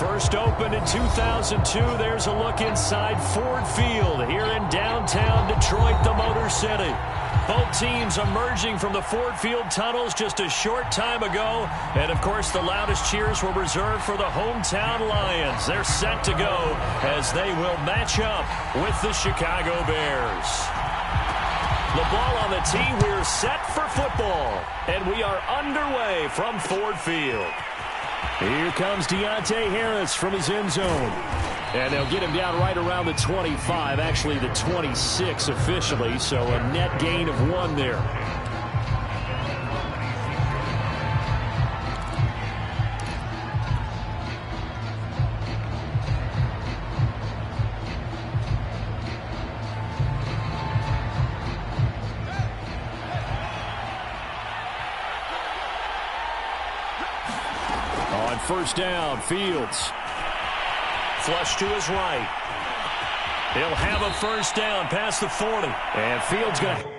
First opened in 2002, there's a look inside Ford Field here in downtown Detroit, the Motor City. Both teams emerging from the Ford Field tunnels just a short time ago. And, of course, the loudest cheers were reserved for the hometown Lions. They're set to go as they will match up with the Chicago Bears. The ball on the tee, we're set for football. And we are underway from Ford Field. Here comes Deontay Harris from his end zone. And they'll get him down right around the 25, actually the 26 officially, so a net gain of 1 there. On first down, Fields. Flush to his right. He'll have a first down past the 40. And Fields going to...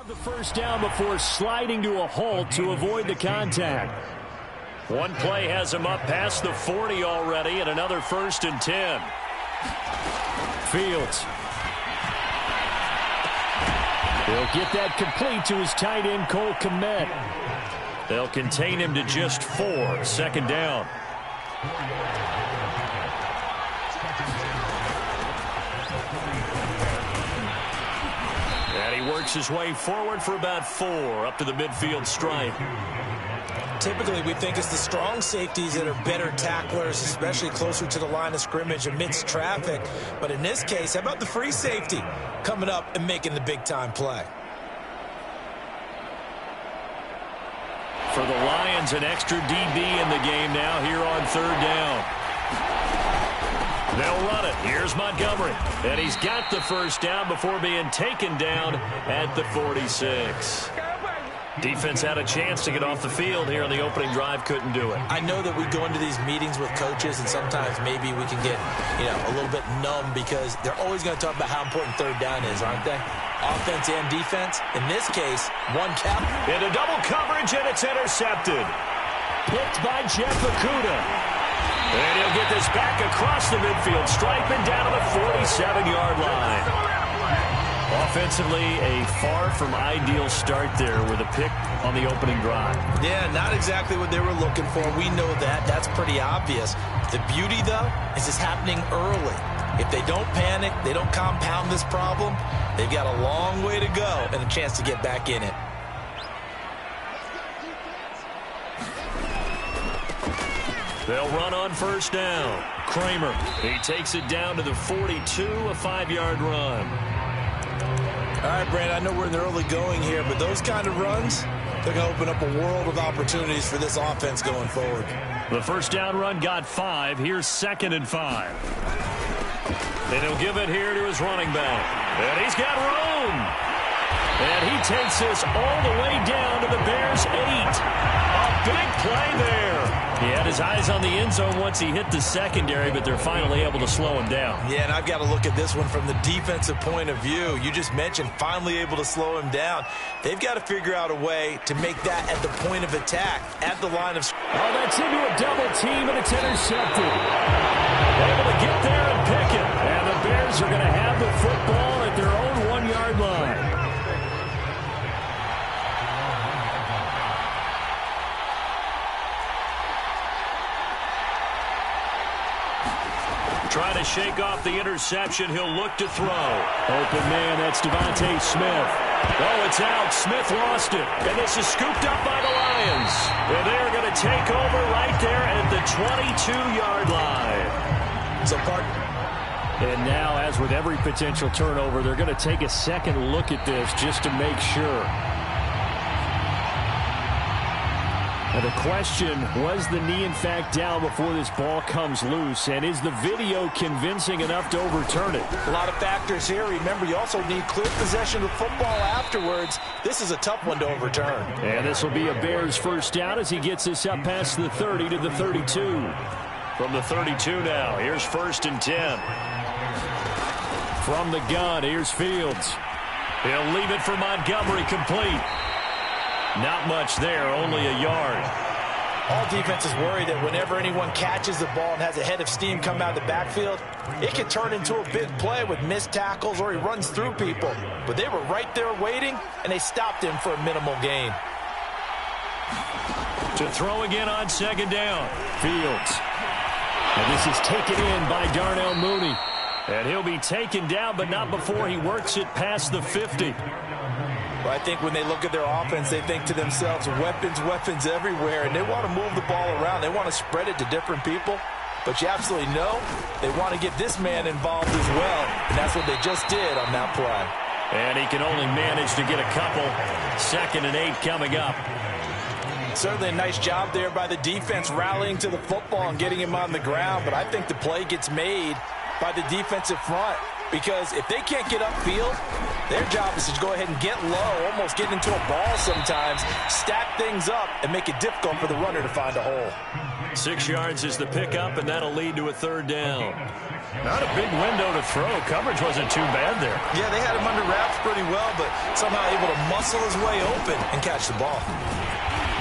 the first down before sliding to a halt to avoid the contact. One play has him up past the 40 already, and another 1st and 10. Fields. He'll get that complete to his tight end, Cole Kmet. They'll contain him to just 4. 2nd down. And he works his way forward for about 4 up to the midfield stripe. Typically, we think it's the strong safeties that are better tacklers, especially closer to the line of scrimmage amidst traffic. But in this case, how about the free safety coming up and making the big-time play? For the Lions, an extra DB in the game now here on 3rd down. They'll run it. Here's Montgomery. And he's got the first down before being taken down at the 46. Defense had a chance to get off the field here on the opening drive, couldn't do it. I know that we go into these meetings with coaches, and sometimes maybe we can get, a little bit numb because they're always going to talk about how important 3rd down is, aren't they? Offense and defense. In this case, one cap. Into double coverage, and it's intercepted. Picked by Jeff Okudah. And he'll get this back across the midfield stripe and down to the 47-yard line. Offensively, a far from ideal start there with a pick on the opening drive. Yeah, not exactly what they were looking for. We know that. That's pretty obvious. The beauty, though, is it's happening early. If they don't panic, they don't compound this problem, they've got a long way to go and a chance to get back in it. They'll run on first down. Kramer, he takes it down to the 42, a 5-yard run. All right, Brandon, I know we're in the early going here, but those kind of runs, they're going to open up a world of opportunities for this offense going forward. The first down run got 5. Here's 2nd and 5. And he'll give it here to his running back. And he's got room. And he takes this all the way down to the Bears' 8. A big play there. He had his eyes on the end zone once he hit the secondary, but they're finally able to slow him down. Yeah, and I've got to look at this one from the defensive point of view. You just mentioned finally able to slow him down. They've got to figure out a way to make that at the point of attack, at the line of... Oh, that's into a double team, and it's intercepted. Able to get there and pick it. And the Bears are going to have the football at their own 1-yard line. Trying to shake off the interception. He'll look to throw. Open man, that's Devontae Smith. Oh, it's out. Smith lost it. And this is scooped up by the Lions. And they're going to take over right there at the 22-yard line. So and now, as with every potential turnover, they're going to take a second look at this just to make sure. Now the question, was the knee in fact down before this ball comes loose? And is the video convincing enough to overturn it? A lot of factors here. Remember, you also need clear possession of football afterwards. This is a tough one to overturn. And this will be a Bears first down as he gets this up past the 30 to the 32. From the 32 now, here's 1st and 10. From the gun, here's Fields. He'll leave it for Montgomery, complete. Not much there, only a yard. All defenses worry that whenever anyone catches the ball and has a head of steam come out of the backfield, it can turn into a big play with missed tackles or he runs through people. But they were right there waiting, and they stopped him for a minimal gain. To throw again on 2nd down. Fields. And this is taken in by Darnell Mooney. And he'll be taken down, but not before he works it past the 50. Well, I think when they look at their offense, they think to themselves, weapons, weapons everywhere, and they want to move the ball around. They want to spread it to different people, but you absolutely know they want to get this man involved as well, and that's what they just did on that play. And he can only manage to get a couple. 2nd and 8 coming up. Certainly a nice job there by the defense rallying to the football and getting him on the ground, but I think the play gets made by the defensive front. Because if they can't get upfield, their job is to go ahead and get low, almost get into a ball sometimes, stack things up, and make it difficult for the runner to find a hole. 6 yards is the pickup, and that'll lead to a 3rd down. Not a big window to throw. Coverage wasn't too bad there. Yeah, they had him under wraps pretty well, but somehow able to muscle his way open and catch the ball.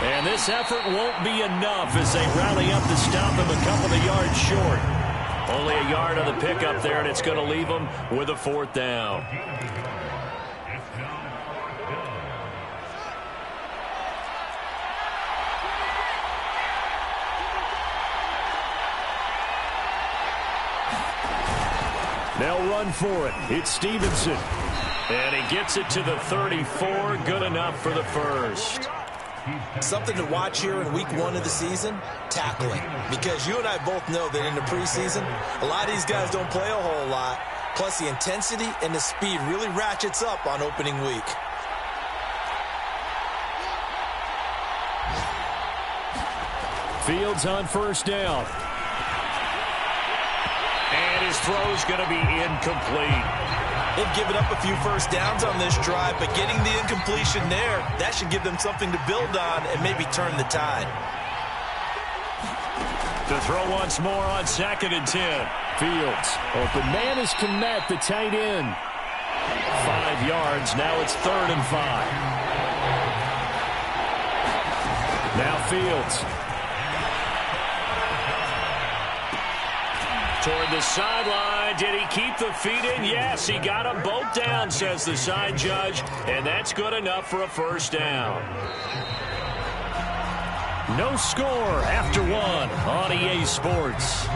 And this effort won't be enough as they rally up to stop him a couple of yards short. Only a yard on the pickup there, and it's going to leave them with a 4th down. They'll run for it. It's Stevenson. And he gets it to the 34. Good enough for the first. Something to watch here in week 1 of the season, tackling. Because you and I both know that in the preseason, a lot of these guys don't play a whole lot. Plus the intensity and the speed really ratchets up on opening week. Fields on 1st down. And his throw's going to be incomplete. They've given up a few first downs on this drive, but getting the incompletion there, that should give them something to build on and maybe turn the tide. To throw once more on 2nd and 10. Fields. Open man is Kmet, the tight end. 5 yards. Now it's 3rd and 5. Now Fields. Toward the sideline. Did he keep the feet in? Yes, he got them both down, says the side judge. And that's good enough for a 1st down. No score after 1 on EA Sports.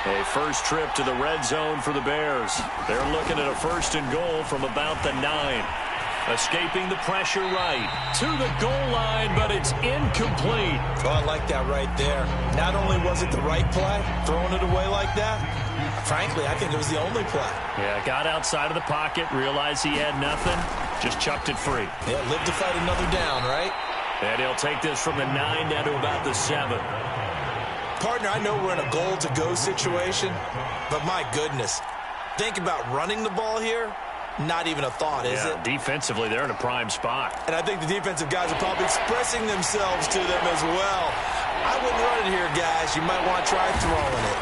A first trip to the red zone for the Bears. They're looking at a 1st and goal from about the 9. Escaping the pressure right to the goal line, but it's incomplete. Oh, I like that right there. Not only was it the right play, throwing it away like that, frankly, I think it was the only play. Yeah, got outside of the pocket, realized he had nothing, just chucked it free. Yeah, live to fight another down, right? And he'll take this from the 9 down to about the 7. Partner, I know we're in a goal-to-go situation, but my goodness, think about running the ball here. not even a thought, is it? Defensively, they're in a prime spot. And I think the defensive guys are probably expressing themselves to them as well. I wouldn't run it here, guys. You might want to try throwing it.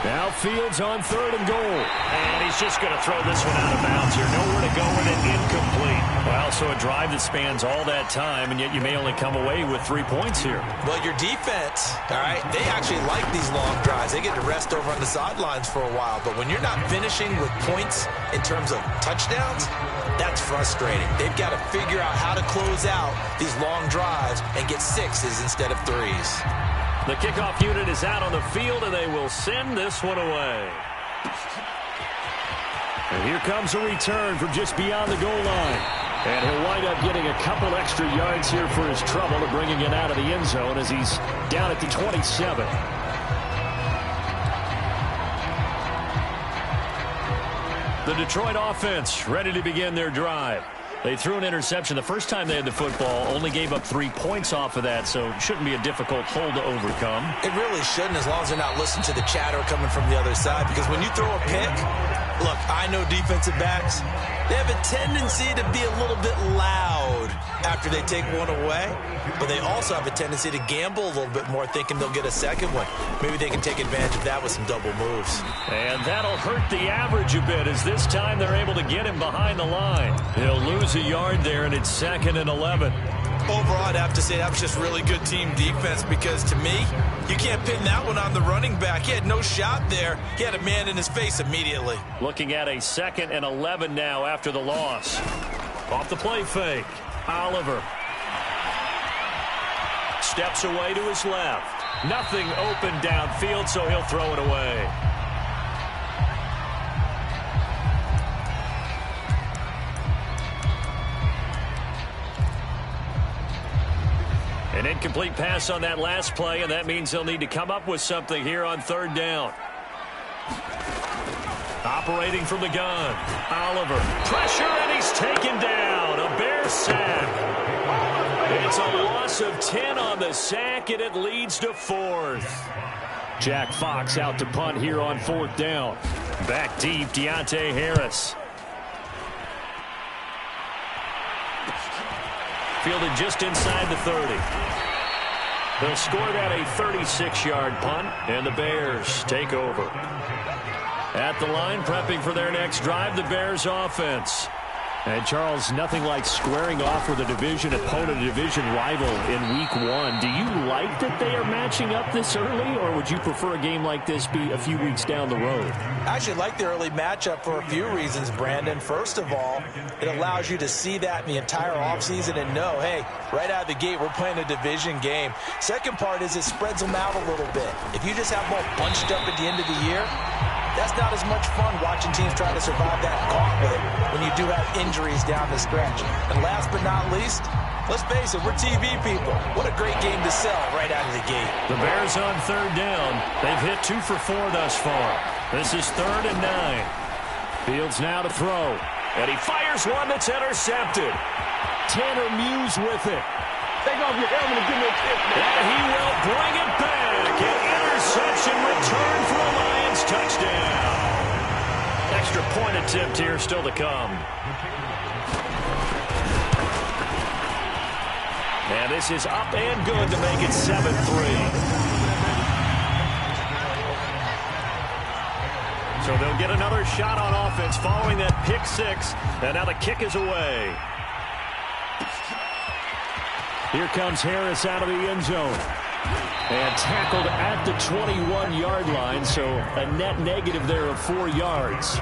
Now Fields on 3rd and goal. And he's just going to throw this one out of bounds here. Nowhere to go with it, incomplete. Well, so a drive that spans all that time, and yet you may only come away with 3 points here. Well, your defense, all right, they actually like these long drives. They get to rest over on the sidelines for a while. But when you're not finishing with points in terms of touchdowns, that's frustrating. They've got to figure out how to close out these long drives and get 6s instead of 3s. The kickoff unit is out on the field, and they will send this one away. And here comes a return from just beyond the goal line. And he'll wind up getting a couple extra yards here for his trouble and bringing it out of the end zone as he's down at the 27. The Detroit offense ready to begin their drive. They threw an interception the first time they had the football, only gave up 3 points off of that, so it shouldn't be a difficult hole to overcome. It really shouldn't, as long as they're not listening to the chatter coming from the other side, because when you throw a pick, look, I know defensive backs, they have a tendency to be a little bit loud after they take one away, but they also have a tendency to gamble a little bit more, thinking they'll get a second one. Maybe they can take advantage of that with some double moves. And that'll hurt the average a bit, as this time they're able to get him behind the line. He'll lose a yard there, and it's 2nd and 11. Overall, I'd have to say that was just really good team defense, because to me, you can't pin that one on the running back. He had no shot there. He had a man in his face immediately. Looking at a 2nd and 11 now after the loss. Off the play fake. Oliver steps away to his left. Nothing open downfield, so he'll throw it away. An incomplete pass on that last play, and that means they'll need to come up with something here on 3rd down. Operating from the gun. Oliver. Pressure, and he's taken down. A Bear sack. It's a loss of 10 on the sack, and it leads to 4th. Jack Fox out to punt here on 4th down. Back deep, Deontay Harris. Fielded just inside the 30. They'll score that a 36-yard punt, and the Bears take over. At the line, prepping for their next drive, the Bears offense. And, Charles, nothing like squaring off with a division opponent, a division rival in Week 1. Do you like that they are matching up this early, or would you prefer a game like this be a few weeks down the road? I actually like the early matchup for a few reasons, Brandon. First of all, it allows you to see that in the entire offseason and know, hey, right out of the gate, we're playing a division game. Second part is it spreads them out a little bit. If you just have them all bunched up at the end of the year, that's not as much fun watching teams try to survive that gauntlet when you do have injuries down the stretch. And last but not least, let's face it, we're TV people. What a great game to sell right out of the gate. The Bears on 3rd down. They've hit 2 for 4 thus far. This is 3rd and 9. Fields now to throw. And he fires one that's intercepted. Tanner Muse with it. Take off your helmet and give me a kiss, man. And he will bring it back. An interception return for a Lions touchdown. Extra point attempt here still to come. And this is up and good to make it 7-3. So they'll get another shot on offense following that pick 6. And now the kick is away. Here comes Harris out of the end zone. And tackled at the 21-yard line, so a net negative there of 4 yards.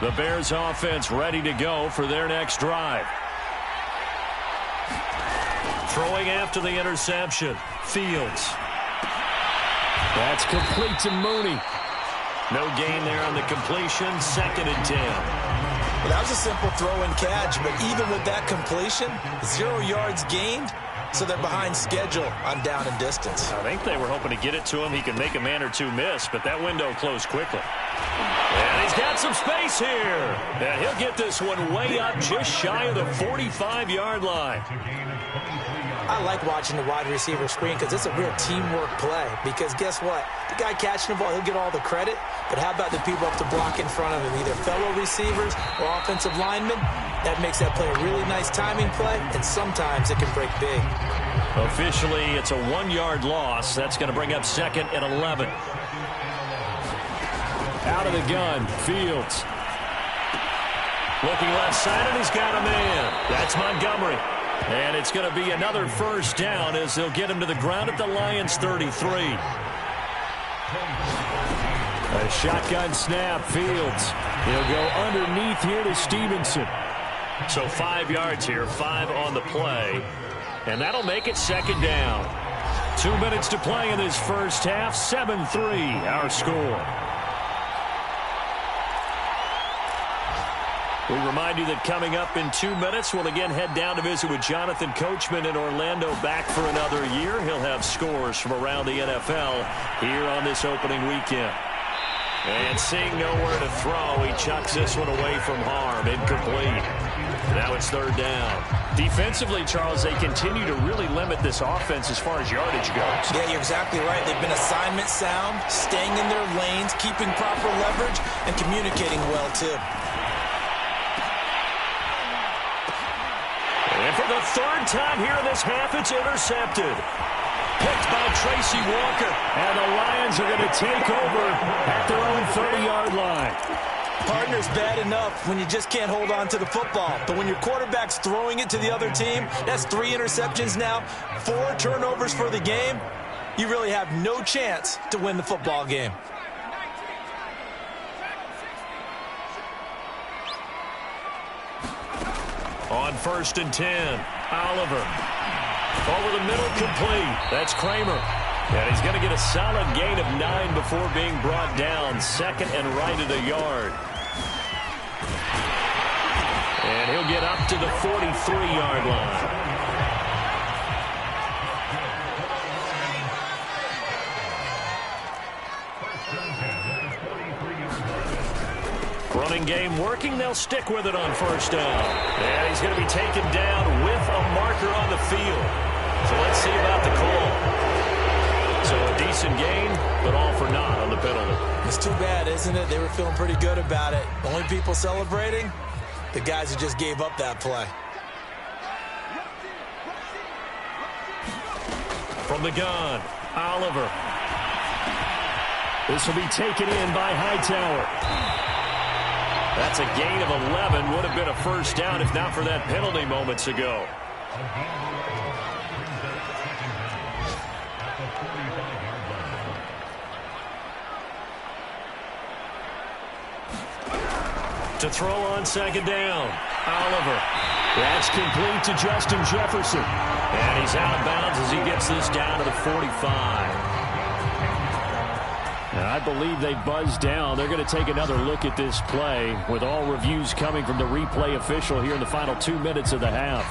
The Bears offense ready to go for their next drive. Throwing after the interception. Fields. That's complete to Mooney. No gain there on the completion. 2nd and 10. Well, that was a simple throw and catch, but even with that completion, 0 yards gained, so they're behind schedule on down and distance. I think they were hoping to get it to him. He could make a man or two miss, but that window closed quickly. And he's got some space here. And he'll get this one way up just shy of the 45-yard line. I like watching the wide receiver screen because it's a real teamwork play. Because guess what? The guy catching the ball, he'll get all the credit. But how about the people up to block in front of him, either fellow receivers or offensive linemen? That makes that play a really nice timing play, and sometimes it can break big. Officially, it's a 1-yard loss. That's going to bring up 2nd and 11. Out of the gun, Fields. Looking left side, and he's got a man. That's Montgomery. And it's going to be another first down as they'll get him to the ground at the Lions' 33. A shotgun snap, Fields. He'll go underneath here to Stevenson. So 5 yards here, 5 on the play. And that'll make it 2nd down. 2 minutes to play in this first half. 7-3 our score. We remind you that coming up in 2 minutes, we'll again head down to visit with Jonathan Coachman in Orlando, back for another year. He'll have scores from around the NFL here on this opening weekend. And seeing nowhere to throw, he chucks this one away from harm. Incomplete. Now it's 3rd down. Defensively, Charles, they continue to really limit this offense as far as yardage goes. Yeah, you're exactly right. They've been assignment sound, staying in their lanes, keeping proper leverage, and communicating well, too. And for the 3rd time here in this half, it's intercepted. Picked by Tracy Walker. And the Lions are going to take over at their own 30-yard line. Partner's bad enough when you just can't hold on to the football. But when your quarterback's throwing it to the other team, that's 3 interceptions now, 4 turnovers for the game. You really have no chance to win the football game. On 1st and 10, Oliver. Over the middle, complete. That's Kramer. And he's going to get a solid gain of 9 before being brought down. 2nd and right at a yard. And he'll get up to the 43-yard line. Running game working. They'll stick with it on 1st down. And he's going to be taken down with a marker on the field. So let's see about the call. So a decent gain, but all for naught on the penalty. It's too bad, isn't it? They were feeling pretty good about it. The only people celebrating, the guys who just gave up that play. From the gun, Oliver. This will be taken in by Hightower. That's a gain of 11. Would have been a first down if not for that penalty moments ago. To throw on 2nd down, Oliver. That's complete to Justin Jefferson. And he's out of bounds as he gets this down to the 45. And I believe they buzzed down. They're going to take another look at this play with all reviews coming from the replay official here in the final 2 minutes of the half.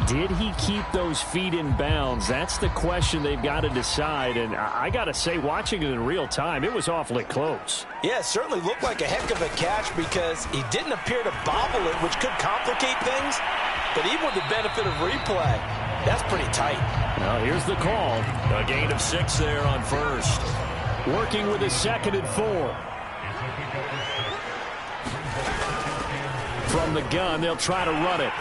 Did he keep those feet in bounds? That's the question they've got to decide. And I got to say, watching it in real time, it was awfully close. Yeah, it certainly looked like a heck of a catch because he didn't appear to bobble it, which could complicate things. But even with the benefit of replay, that's pretty tight. Now here's the call. A gain of 6 there on 1st. Working with a 2nd and 4. From the gun, they'll try to run it.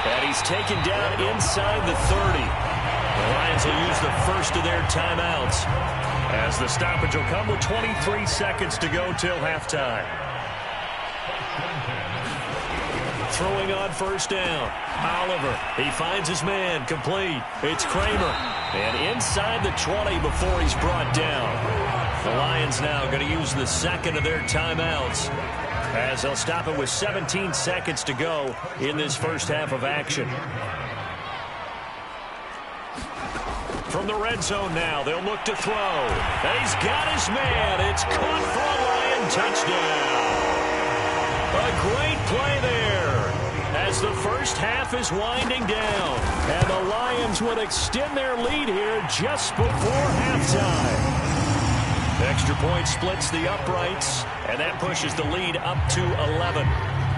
And he's taken down inside the 30. The Lions will use the first of their timeouts as the stoppage will come with 23 seconds to go till halftime. Throwing on 1st down. Oliver, he finds his man, complete. It's Kramer. And inside the 20 before he's brought down. The Lions now going to use the 2nd of their timeouts as they'll stop it with 17 seconds to go in this first half of action. From the red zone now, they'll look to throw. And he's got his man. It's caught for a Lion touchdown. A great play there as the first half is winding down. And the Lions would extend their lead here just before halftime. Extra point splits the uprights, and that pushes the lead up to 11.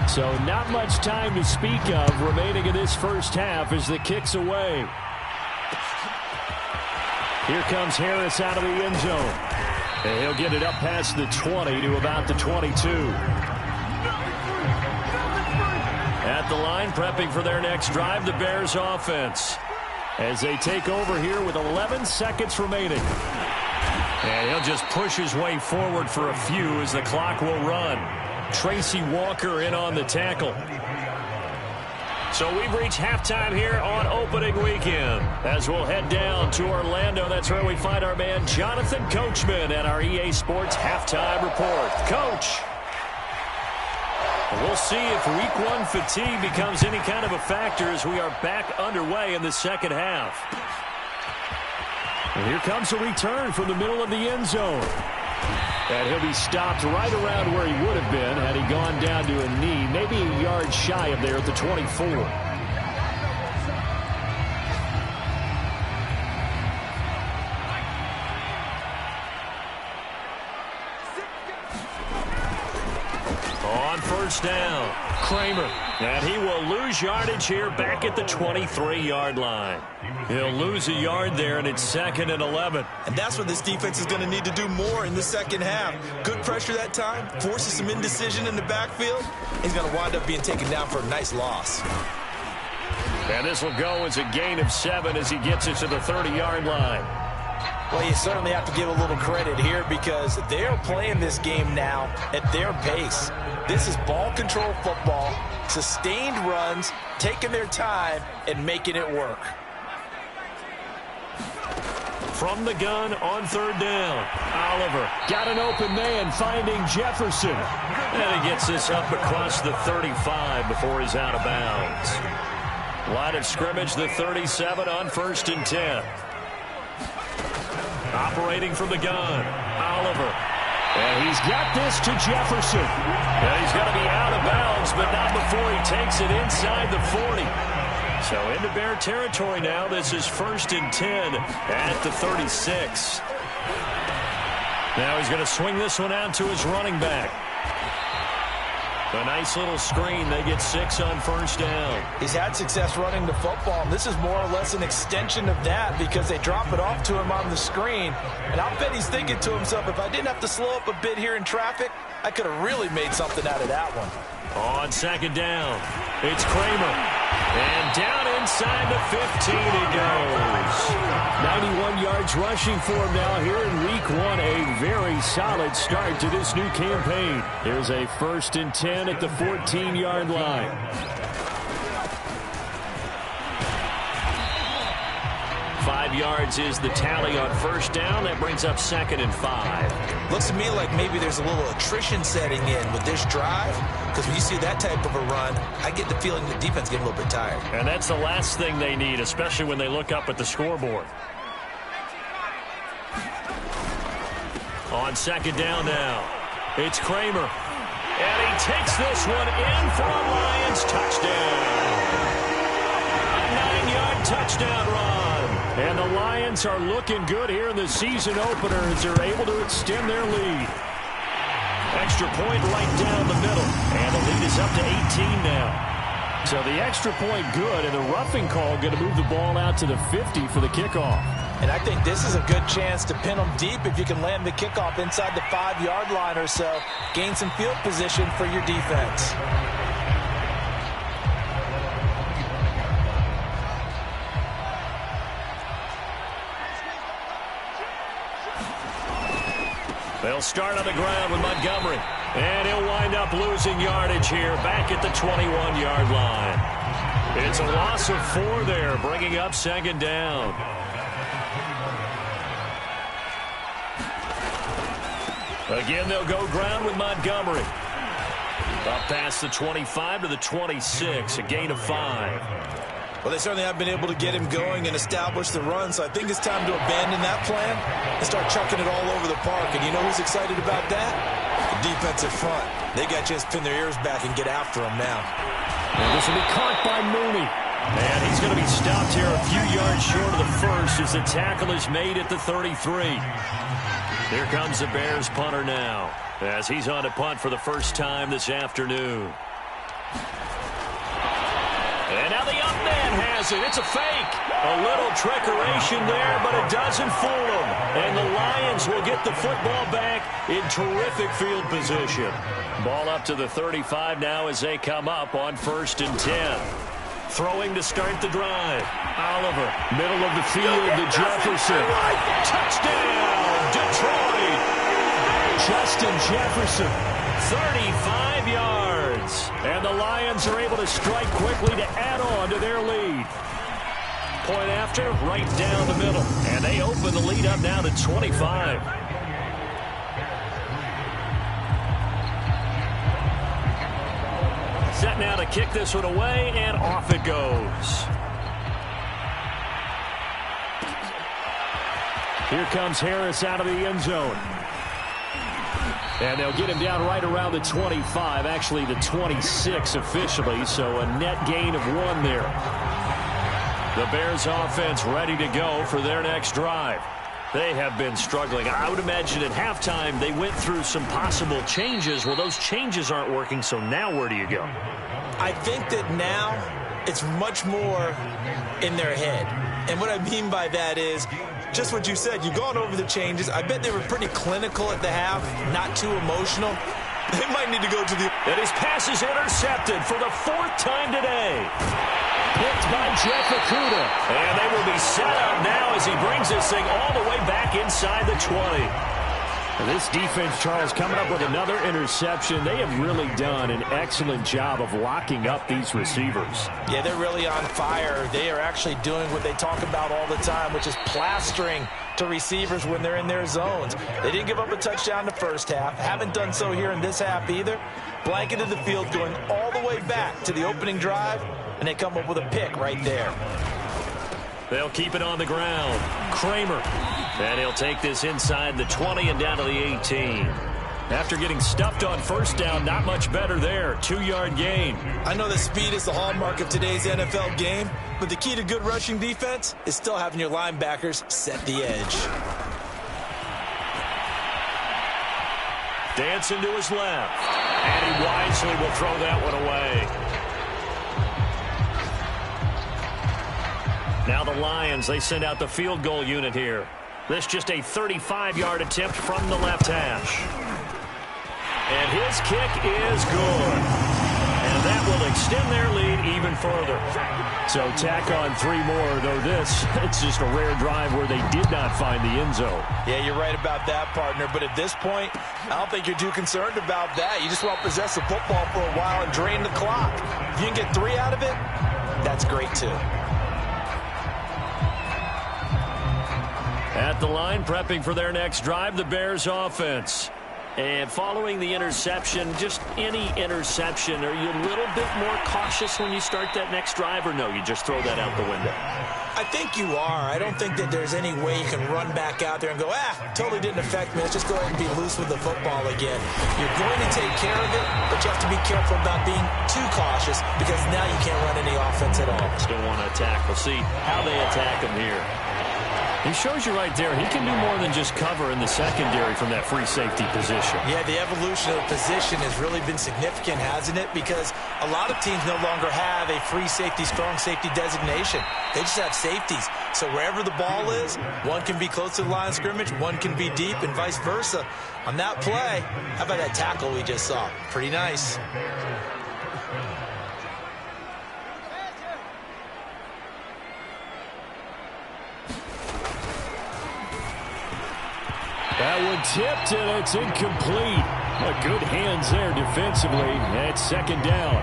So not much time to speak of remaining in this first half as the kick's away. Here comes Harris out of the end zone. And he'll get it up past the 20 to about the 22. At the line, prepping for their next drive, the Bears offense. As they take over here with 11 seconds remaining. And he'll just push his way forward for a few as the clock will run. Tracy Walker in on the tackle. So we've reached halftime here on opening weekend. As we'll head down to Orlando, that's where we find our man Jonathan Coachman at our EA Sports Halftime Report. Coach. We'll see if week one fatigue becomes any kind of a factor as we are back underway in the second half. And here comes a return from the middle of the end zone. And he'll be stopped right around where he would have been had he gone down to a knee, maybe a yard shy of there at the 24. On first down, Kramer. And he will lose yardage here back at the 23-yard line. He'll lose a yard there, and it's 2nd and 11. And that's what this defense is going to need to do more in the second half. Good pressure that time, forces some indecision in the backfield. He's going to wind up being taken down for a nice loss. And this will go as a gain of 7 as he gets it to the 30-yard line. Well, you certainly have to give a little credit here because they're playing this game now at their pace. This is ball control football, sustained runs, taking their time and making it work. From the gun on third down, Oliver got an open man finding Jefferson. And he gets this up across the 35 before he's out of bounds. Line of scrimmage, the 37 on 1st and 10. Operating from the gun, Oliver. And he's got this to Jefferson. And he's going to be out of bounds, but not before he takes it inside the 40. So into Bear territory now. This is 1st and 10 at the 36. Now he's going to swing this one out to his running back. A nice little screen. They get 6 on first down. He's had success running the football, and this is more or less an extension of that because they drop it off to him on the screen. And I'll bet he's thinking to himself, if I didn't have to slow up a bit here in traffic, I could have really made something out of that one. On 2nd down, it's Kramer. And down inside the 15 he goes. 91 yards rushing for him now here in week 1. A very solid start to this new campaign. Here's a 1st and 10 at the 14-yard line. Five yards is the tally on first down. That brings up 2nd and 5. Looks to me like maybe there's a little attrition setting in with this drive. Because when you see that type of a run, I get the feeling the defense getting a little bit tired. And that's the last thing they need, especially when they look up at the scoreboard. On 2nd down now, it's Kramer. And he takes this one in for a Lions touchdown. A 9-yard touchdown run. And the Lions are looking good here in the season opener as they're able to extend their lead. Extra point right down the middle. And the lead is up to 18 now. So the extra point good, and the roughing call going to move the ball out to the 50 for the kickoff. And I think this is a good chance to pin them deep if you can land the kickoff inside the 5-yard line or so. Gain some field position for your defense. They'll start on the ground with Montgomery. And he'll wind up losing yardage here back at the 21-yard line. It's a loss of 4 there, bringing up 2nd down. Again, they'll go ground with Montgomery. Up past the 25 to the 26, a gain of 5. Well, they certainly have been able to get him going and establish the run, so I think it's time to abandon that plan and start chucking it all over the park. And you know who's excited about that? The defensive front. They got a chance to pin their ears back and get after him now. And this will be caught by Mooney. And he's going to be stopped here a few yards short of the first as the tackle is made at the 33. Here comes the Bears punter now as he's on to punt for the first time this afternoon. man has it. It's a fake. A little trickeration there, but it doesn't fool them. And the Lions will get the football back in terrific field position. Ball up to the 35 now as they come up on 1st and 10. Throwing to start the drive. Oliver, middle of the field to Jefferson. Touchdown, Detroit. Justin Jefferson, 35 yards. And the Lions are able to strike quickly to add on to their lead. Point after, right down the middle. And they open the lead up now to 25. Set now to kick this one away, and off it goes. Here comes Harris out of the end zone. And they'll get him down right around the 25, actually the 26 officially, so a net gain of 1 there. The Bears offense ready to go for their next drive. They have been struggling. I would imagine at halftime they went through some possible changes. Well, those changes aren't working, so now where do you go? I think that now it's much more in their head. And what I mean by that is just what you said. You've gone over the changes. I bet they were pretty clinical at the half, not too emotional. They might need to go to the... And his pass is intercepted for the 4th time today. Picked by Jeff Okudah. And they will be set up now as he brings this thing all the way back inside the 20. And this defense, Charles, coming up with another interception. They have really done an excellent job of locking up these receivers. Yeah, they're really on fire. They are actually doing what they talk about all the time, which is plastering to receivers when they're in their zones. They didn't give up a touchdown the first half. Haven't done so here in this half either. Blanketed the field going all the way back to the opening drive, and they come up with a pick right there. They'll keep it on the ground. Kramer. And he'll take this inside the 20 and down to the 18. After getting stuffed on 1st down, not much better there. 2-yard gain. I know that speed is the hallmark of today's NFL game, but the key to good rushing defense is still having your linebackers set the edge. Dancing to his left. And he wisely will throw that one away. Now the Lions, they send out the field goal unit here. This just a 35-yard attempt from the left hash. And his kick is good. And that will extend their lead even further. So tack on 3 more, though it's just a rare drive where they did not find the end zone. Yeah, you're right about that, partner. But at this point, I don't think you're too concerned about that. You just want to possess the football for a while and drain the clock. If you can get 3 out of it, that's great, too. At the line, prepping for their next drive, the Bears offense. And following the interception, just any interception, are you a little bit more cautious when you start that next drive, or no, you just throw that out the window? I think you are. I don't think that there's any way you can run back out there and go, totally didn't affect me. Let's just go ahead and be loose with the football again. You're going to take care of it, but you have to be careful about being too cautious because now you can't run any offense at all. Still want to attack. We'll see how they attack him here. He shows you right there, he can do more than just cover in the secondary from that free safety position. Yeah, the evolution of the position has really been significant, hasn't it? Because a lot of teams no longer have a free safety, strong safety designation. They just have safeties. So wherever the ball is, one can be close to the line of scrimmage, one can be deep, and vice versa. On that play, how about that tackle we just saw? Pretty nice. That one tipped, and it's incomplete. Good hands there defensively. It's 2nd down.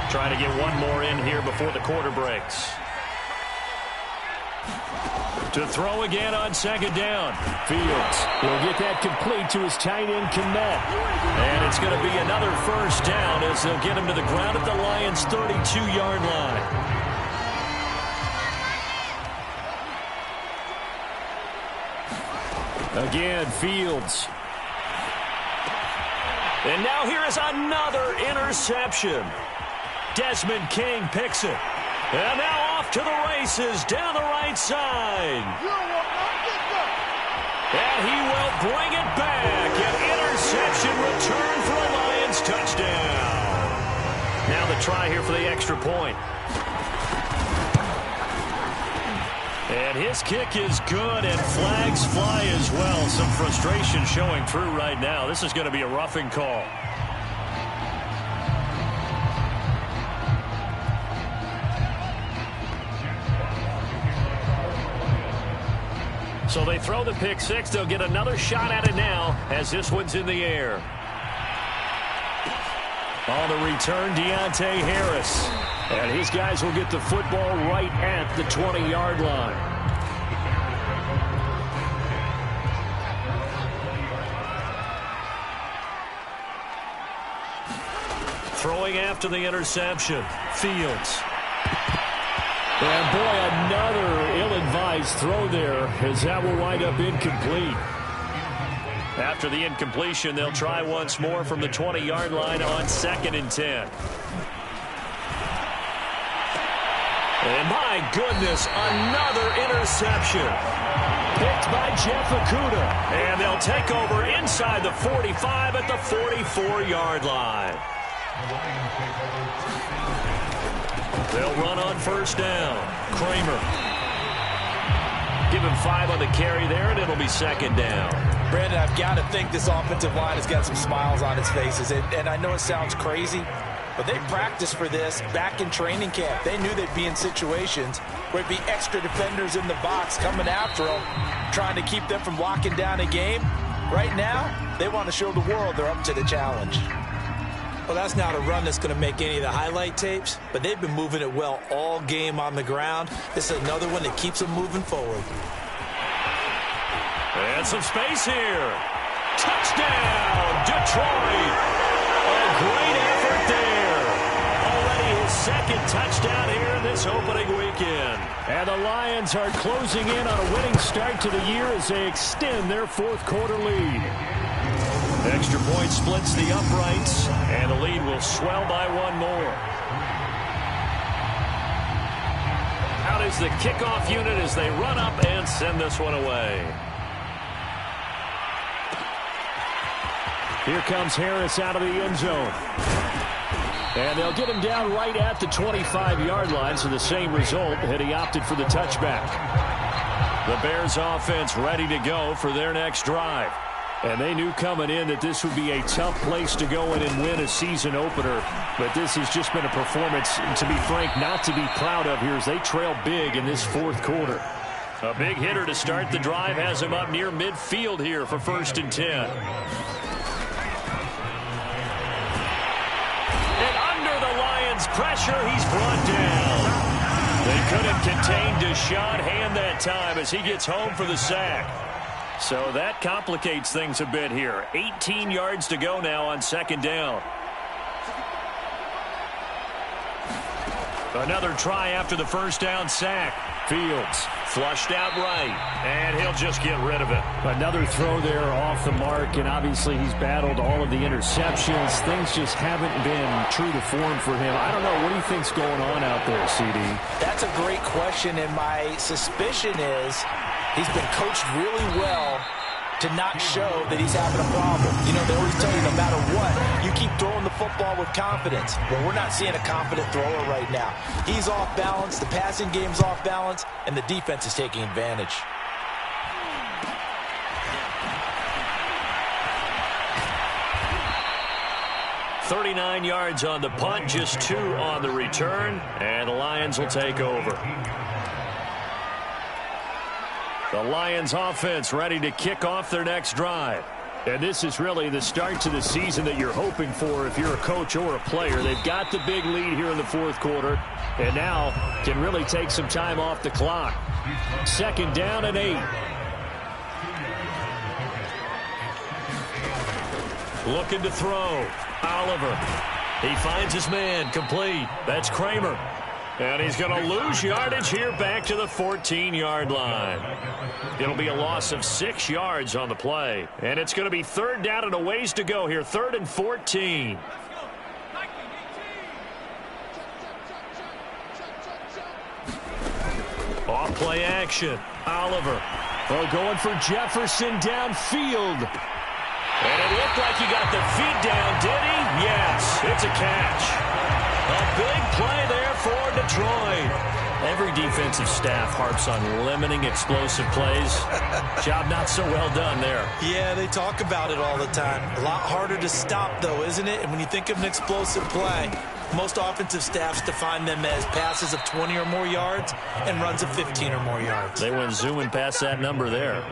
Trying to get one more in here before the quarter breaks. To throw again on 2nd down. Fields will get that complete to his tight end, Kmet. And it's going to be another 1st down as they'll get him to the ground at the Lions' 32-yard line. Again, Fields. And now here is another interception. Desmond King picks it. And now off to the races down the right side. And he will bring it back. An interception return for a Lions touchdown. Now the try here for the extra point. And his kick is good, and flags fly as well. Some frustration showing through right now. This is going to be a roughing call. So they throw the pick six. They'll get another shot at it now as this one's in the air. On the return, Deontay Harris. And his guys will get the football right at the 20-yard line. Throwing after the interception, Fields. And boy, another ill-advised throw there as that will wind up incomplete. After the incompletion, they'll try once more from the 20-yard line on 2nd and 10. And my goodness, another interception. Picked by Jeff Okudah. And they'll take over inside the 45 at the 44-yard line. They'll run on first down. Kramer. Give him 5 on the carry there, and it'll be 2nd down. Brandon, I've got to think this offensive line has got some smiles on its faces. And I know it sounds crazy, but they practiced for this back in training camp. They knew they'd be in situations where it'd be extra defenders in the box coming after them, trying to keep them from locking down a game. Right now, they want to show the world they're up to the challenge. Well, that's not a run that's going to make any of the highlight tapes, but they've been moving it well all game on the ground. This is another one that keeps them moving forward. And some space here. Touchdown, Detroit. A great effort there. Already his 2nd touchdown here in this opening weekend. And the Lions are closing in on a winning start to the year as they extend their 4th quarter lead. Extra point splits the uprights, and the lead will swell by 1 more. Out is the kickoff unit as they run up and send this one away. Here comes Harris out of the end zone. And they'll get him down right at the 25-yard line, so the same result had he opted for the touchback. The Bears offense ready to go for their next drive. And they knew coming in that this would be a tough place to go in and win a season opener. But this has just been a performance, to be frank, not to be proud of here as they trail big in this 4th quarter. A big hitter to start the drive has him up near midfield here for 1st and 10. And under the Lions' pressure, he's brought down. They couldn't contain Deshaun Hand that time as he gets home for the sack. So that complicates things a bit here. 18 yards to go now on 2nd down. Another try after the first down sack. Fields flushed out right, and he'll just get rid of it. Another throw there off the mark, and obviously he's battled all of the interceptions. Things just haven't been true to form for him. I don't know. What do you think's going on out there, CD? That's a great question, and my suspicion is he's been coached really well to not show that he's having a problem. You know, they always tell you no matter what, you keep throwing the football with confidence. Well, we're not seeing a confident thrower right now. He's off balance, the passing game's off balance, and the defense is taking advantage. $39 yards on the punt, just 2 on the return, and the Lions will take over. The Lions offense ready to kick off their next drive. And this is really the start to the season that you're hoping for if you're a coach or a player. They've got the big lead here in the 4th quarter and now can really take some time off the clock. 2nd down and 8. Looking to throw. Oliver. He finds his man. Complete. That's Kramer. And he's going to lose yardage here back to the 14-yard line. It'll be a loss of 6 yards on the play. And it's going to be 3rd down and a ways to go here. 3rd and 14. Off play action. Oliver. Oh, going for Jefferson downfield. And it looked like he got the feet down, did he? Yes, it's a catch. A big play there for Detroit. Detroit. Every defensive staff harps on limiting explosive plays. Job not so well done there. Yeah, they talk about it all the time. A lot harder to stop, though, isn't it? And when you think of an explosive play, most offensive staffs define them as passes of 20 or more yards and runs of 15 or more yards. They went zooming past that number there.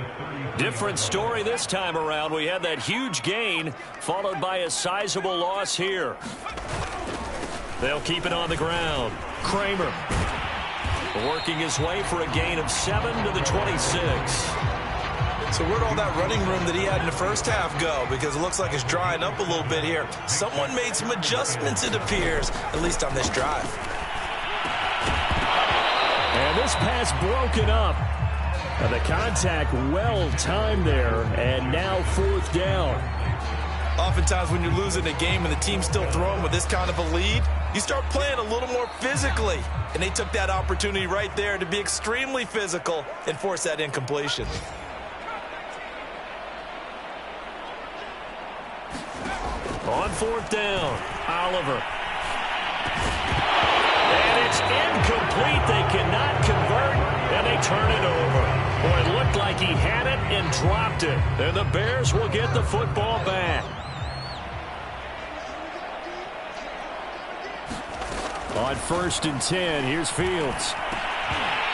Different story this time around. We had that huge gain followed by a sizable loss here. They'll keep it on the ground. Kramer working his way for a gain of 7 to the 26. So where'd all that running room that he had in the first half go? Because it looks like it's drying up a little bit here. Someone made some adjustments, it appears, at least on this drive. And this pass broken up. The contact well timed there, and now 4th down. Oftentimes when you're losing a game and the team's still throwing with this kind of a lead, you start playing a little more physically. And they took that opportunity right there to be extremely physical and force that incompletion. On 4th down, Oliver. And it's incomplete. They cannot convert, and they turn it over. Boy, it looked like he had it and dropped it. And the Bears will get the football back. On 1st and 10, here's Fields.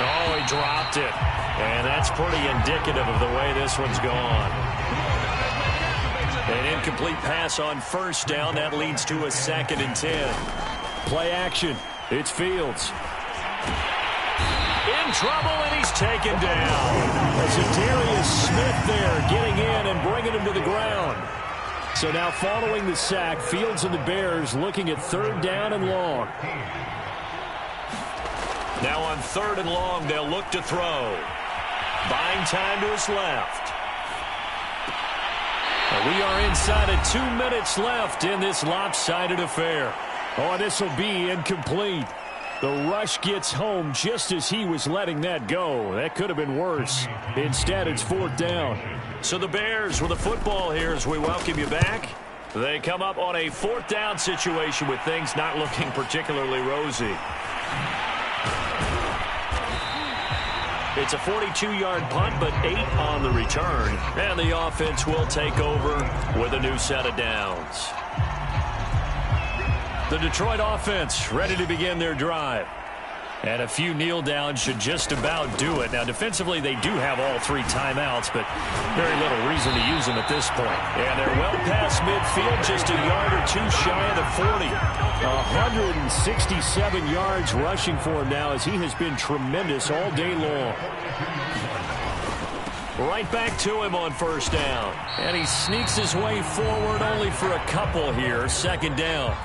Oh, he dropped it. And that's pretty indicative of the way this one's gone. An incomplete pass on 1st down. That leads to a 2nd and 10. Play action. It's Fields. In trouble, and he's taken down. That's Darius Smith there getting in and bringing him to the ground. So now following the sack, Fields and the Bears looking at 3rd down and long. Now on 3rd and long, they'll look to throw. Buying time to his left. We are inside of 2 minutes left in this lopsided affair. Oh, this will be incomplete. The rush gets home just as he was letting that go. That could have been worse. Instead, it's 4th down. So the Bears with the football here as we welcome you back. They come up on a 4th down situation with things not looking particularly rosy. It's a 42-yard punt, but 8 on the return. And the offense will take over with a new set of downs. The Detroit offense ready to begin their drive. And a few kneel downs should just about do it. Now, defensively, they do have all 3 timeouts, but very little reason to use them at this point. And they're well past midfield, just a yard or 2 shy of the 40. 167 yards rushing for him now as he has been tremendous all day long. Right back to him on 1st down. And he sneaks his way forward only for a couple here. 2nd down.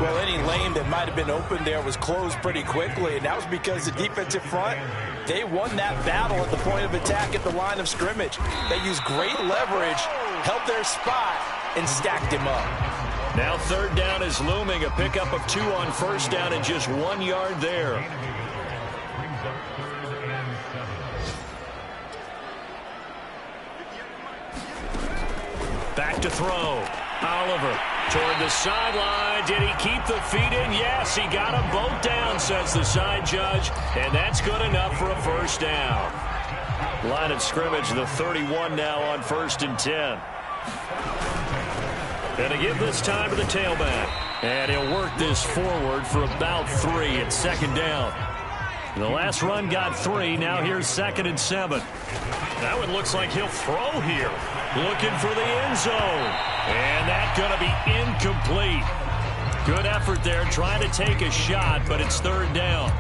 Well, any lane that might have been open there was closed pretty quickly, and that was because the defensive front, they won that battle at the point of attack at the line of scrimmage. They used great leverage, held their spot, and stacked him up. Now 3rd down is looming, a pickup of 2 on 1st down and just 1 yard there. Back to throw. Oliver toward the sideline. Did he keep the feet in? Yes, he got them both down, says the side judge. And that's good enough for a 1st down. Line of scrimmage, the 31 now on 1st and 10. And to give this time to the tailback. And he'll work this forward for about 3 at 2nd down. The last run got 3. Now here's 2nd and 7. That one looks like he'll throw here. Looking for the end zone. And that's going to be incomplete. Good effort there trying to take a shot, but it's 3rd down.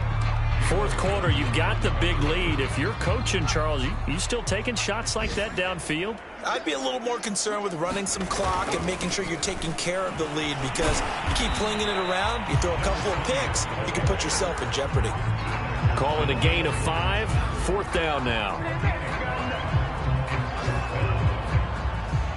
4th quarter, you've got the big lead. If you're coaching, Charles, you still taking shots like that downfield? I'd be a little more concerned with running some clock and making sure you're taking care of the lead, because you keep flinging it around, you throw a couple of picks, you can put yourself in jeopardy. Call it a gain of 5. 4th down now.